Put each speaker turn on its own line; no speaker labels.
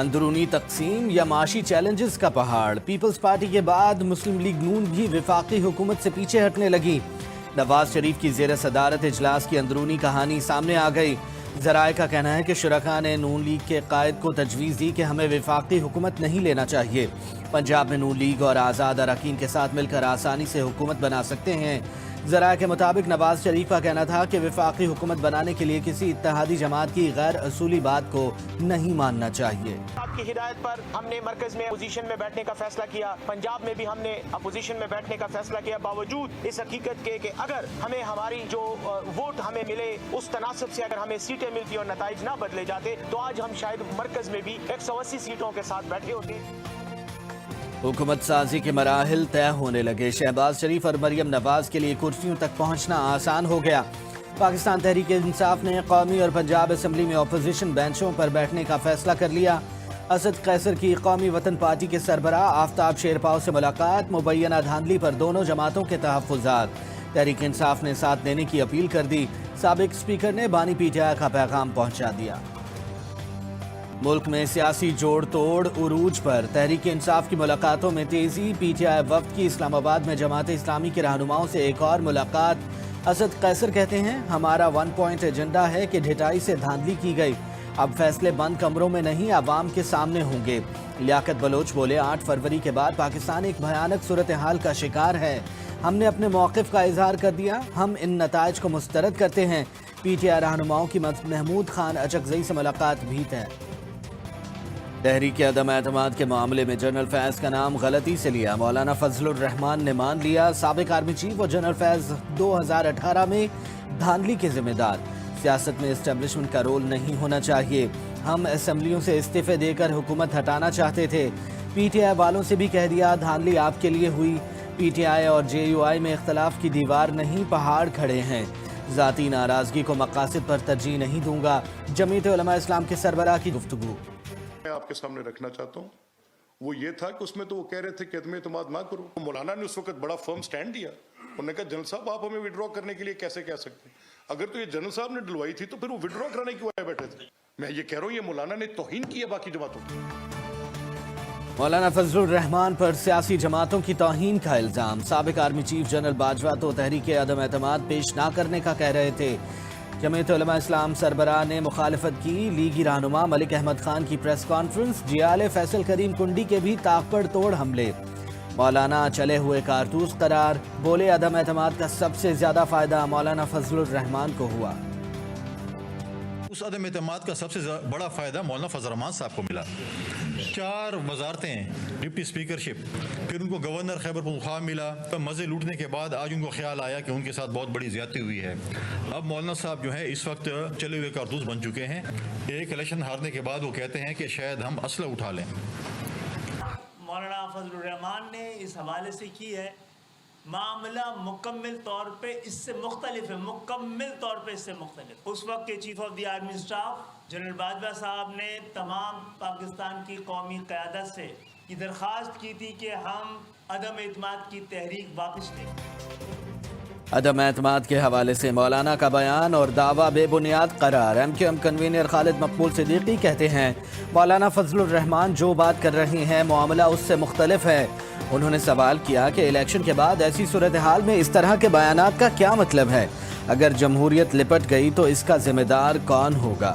اندرونی تقسیم یا معاشی چیلنجز کا پہاڑ، پیپلز پارٹی کے بعد مسلم لیگ نون بھی وفاقی حکومت سے پیچھے ہٹنے لگی۔ نواز شریف کی زیر صدارت اجلاس کی اندرونی کہانی سامنے آ گئی۔ ذرائع کا کہنا ہے کہ شرکاء نے نون لیگ کے قائد کو تجویز دی کہ ہمیں وفاقی حکومت نہیں لینا چاہیے۔ پنجاب میں نون لیگ اور آزاد اراکین کے ساتھ مل کر آسانی سے حکومت بنا سکتے ہیں۔ ذرائع کے مطابق نواز شریف کا کہنا تھا کہ وفاقی حکومت بنانے کے لیے کسی اتحادی جماعت کی غیر اصولی بات کو نہیں ماننا چاہیے۔
آپ کی ہدایت پر ہم نے مرکز میں اپوزیشن میں بیٹھنے کا فیصلہ کیا، پنجاب میں بھی ہم نے اپوزیشن میں بیٹھنے کا فیصلہ کیا، باوجود اس حقیقت کے کہ اگر ہمیں ہماری جو ووٹ ہمیں ملے اس تناسب سے اگر ہمیں سیٹیں ملتی اور نتائج نہ بدلے جاتے تو آج ہم شاید مرکز میں بھی 180 سیٹوں کے ساتھ بیٹھے ہوتے۔
حکومت سازی کے مراحل طے ہونے لگے۔ شہباز شریف اور مریم نواز کے لیے کرسیوں تک پہنچنا آسان ہو گیا۔ پاکستان تحریک انصاف نے قومی اور پنجاب اسمبلی میں اپوزیشن بینچوں پر بیٹھنے کا فیصلہ کر لیا۔ اسد قیصر کی قومی وطن پارٹی کے سربراہ آفتاب شیرپاؤ سے ملاقات، مبینہ دھاندلی پر دونوں جماعتوں کے تحفظات۔ تحریک انصاف نے ساتھ دینے کی اپیل کر دی۔ سابق اسپیکر نے بانی پی ٹی آئی کا پیغام پہنچا دیا۔ ملک میں سیاسی جوڑ توڑ عروج پر، تحریک انصاف کی ملاقاتوں میں تیزی۔ پی ٹی آئی وفد کی اسلام آباد میں جماعت اسلامی کے رہنماؤں سے ایک اور ملاقات۔ اسد قیصر کہتے ہیں ہمارا 1 پوائنٹ ایجنڈا ہے کہ ڈھٹائی سے دھاندلی کی گئی، اب فیصلے بند کمروں میں نہیں عوام کے سامنے ہوں گے۔ لیاقت بلوچ بولے 8 فروری کے بعد پاکستان ایک بھیانک صورتحال کا شکار ہے، ہم نے اپنے موقف کا اظہار کر دیا، ہم ان نتائج کو مسترد کرتے ہیں۔ پی ٹی آئی رہنماؤں کی محمود خان اچکزئی سے ملاقات بھی طے۔ تحریک عدم اعتماد کے معاملے میں جنرل فیض کا نام غلطی سے لیا، مولانا فضل الرحمان نے مان لیا۔ سابق آرمی چیف اور جنرل فیض 2018 میں دھاندلی کے ذمہ دار۔ سیاست میں اسٹیبلشمنٹ کا رول نہیں ہونا چاہیے، ہم اسمبلیوں سے استعفے دے کر حکومت ہٹانا چاہتے تھے۔ پی ٹی آئی والوں سے بھی کہہ دیا دھاندلی آپ کے لیے ہوئی۔ پی ٹی آئی اور جے یو آئی میں اختلاف کی دیوار نہیں پہاڑ کھڑے ہیں، ذاتی ناراضگی کو مقاصد پر ترجیح نہیں دوں گا۔ جمعیت علماء اسلام کے سربراہ کی گفتگو
میں آپ کے سامنے رکھنا چاہتا ہوں وہ یہ تھا کہ اس میں تو وہ کہہ رہے تھے کہ عدم اعتماد نہ کرو۔ مولانا نے اس وقت بڑا فرم سٹینڈ دیا، انہوں نے کہا جنرل صاحب آپ ہمیں وڈرا کرنے کے لیے کیسے کہہ سکتے ہیں؟ اگر تو یہ جنرل صاحب نے ڈلوائی تھی تو پھر وہ وڈرا کرانے کیوں آئے بیٹھے تھے؟ میں یہ کہہ رہا ہوں یہ مولانا نے توہین کی ہے باقی جماعتوں کی۔
مولانا فضل الرحمان پر سیاسی جماعتوں کی توہین کا الزام۔ سابق آرمی چیف جنرل باجوہ تو تحریک عدم اعتماد پیش نہ کرنے کا کہہ رہے تھے۔ جمعیت علماء اسلام سربراہ نے مخالفت کی۔ لیگی رہنما ملک احمد خان کی پریس کانفرنس، جیال فیصل کریم کنڈی کے بھی طاقڑ توڑ حملے۔ مولانا چلے ہوئے کارتوس قرار، بولے عدم اعتماد کا سب سے زیادہ فائدہ مولانا فضل الرحمان کو ہوا۔
اس عدم اعتماد کا سب سے بڑا فائدہ مولانا فضل الرحمان صاحب کو ملا۔ 4 وزارتیں، ڈپٹی اسپیکرشپ، پھر ان کو گورنر خیبر پختونخوا ملا۔ مزے لوٹنے کے بعد آج ان کو خیال آیا کہ ان کے ساتھ بہت بڑی زیادتی ہوئی ہے۔ اب مولانا صاحب جو ہے اس وقت چلے ہوئے کارتوس بن چکے ہیں۔ ایک الیکشن ہارنے کے بعد وہ کہتے ہیں کہ شاید ہم اسلحہ اٹھا لیں۔
مولانا فضل الرحمان نے اس حوالے سے کی ہے، معاملہ مکمل طور پہ اس سے مختلف ہے، مکمل طور پہ اس سے مختلف۔ اس وقت کے chief of the army staff general Bajwa صاحب نے تمام پاکستان کی قومی قیادت سے یہ درخواست کی تھی کہ ہم عدم اعتماد کی تحریک واپس لیں۔
عدم اعتماد کے حوالے سے مولانا کا بیان اور دعویٰ بے بنیاد قرار۔ ایم کیو ایم کنوینر خالد مقبول صدیقی کہتے ہیں مولانا فضل الرحمان جو بات کر رہے ہیں معاملہ اس سے مختلف ہے۔ انہوں نے سوال کیا کہ الیکشن کے بعد ایسی صورتحال میں اس طرح کے بیانات کا کیا مطلب ہے؟ اگر جمہوریت لپٹ گئی تو اس کا ذمہ دار کون ہوگا؟